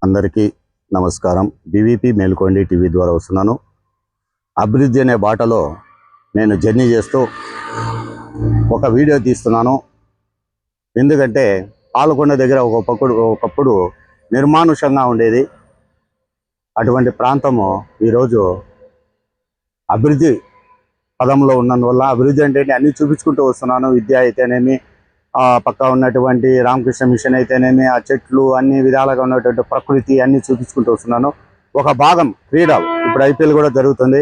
అందరికీ నమస్కారం. BVP మేల్కొండి TV ద్వారా వస్తున్నాను. అభివృద్ధి అనే బాటలో నేను జర్నీ చేస్తూ ఒక వీడియో తీస్తున్నాను. ఎందుకంటే పాలకొండ దగ్గర ఒకప్పుడు నిర్మానుషంగా ఉండేది. అటువంటి ప్రాంతము ఈరోజు అభివృద్ధి పదంలో ఉన్నందువల్ల, అభివృద్ధి అంటే అన్నీ చూపించుకుంటూ వస్తున్నాను. విద్య అయితేనేమి, పక్క ఉన్నటువంటి రామకృష్ణ మిషన్ అయితేనేమి, ఆ చెట్లు అన్ని విధాలుగా ఉన్నటువంటి ప్రకృతి అన్ని చూపించుకుంటూ వస్తున్నాను. ఒక భాగం క్రీడ, ఇప్పుడు ఐపీఎల్ కూడా జరుగుతుంది.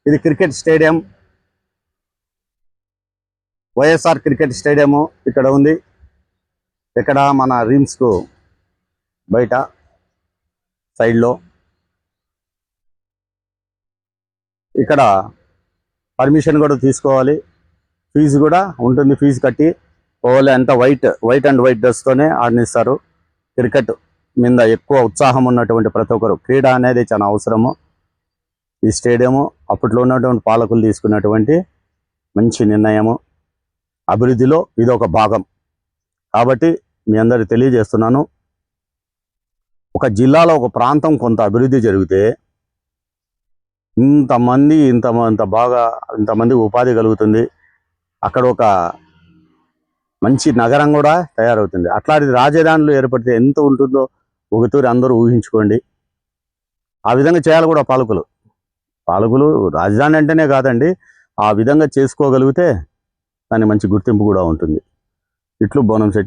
ఇది cricket stadium, YSR cricket stadium ఇక్కడ ఉంది. ఇక్కడ మన రిమ్స్కు బయట సైడ్లో ఇక్కడ పర్మిషన్ కూడా తీసుకోవాలి, ఫీజు కూడా ఉంటుంది. ఫీజు కట్టి ఓన్లీ అంతా వైట్ అండ్ వైట్ డ్రెస్తోనే ఆడనిస్తారు. క్రికెట్ మీద ఎక్కువ ఉత్సాహం ఉన్నటువంటి ప్రతి ఒక్కరు, క్రీడ అనేది చాలా అవసరము. ఈ స్టేడియము అప్పట్లో ఉన్నటువంటి పాలకులు తీసుకున్నటువంటి మంచి నిర్ణయము. అభివృద్ధిలో ఇది ఒక భాగం కాబట్టి మీ అందరికి తెలియజేస్తున్నాను. ఒక జిల్లాలో ఒక ప్రాంతం కొంత అభివృద్ధి జరిగితే ఇంతమంది ఉపాధి కలుగుతుంది. అక్కడ ఒక మంచి నగరం కూడా తయారవుతుంది. అట్లాంటిది రాజధానులు ఏర్పడితే ఎంత ఉంటుందో ఒకతూరి అందరూ ఊహించుకోండి. ఆ విధంగా చేయాలి కూడా పాలకులు రాజధాని అంటేనే కాదండి, ఆ విధంగా చేసుకోగలిగితే దాని మంచి గుర్తింపు కూడా ఉంటుంది. ఇట్లు బోనంశెట్టి.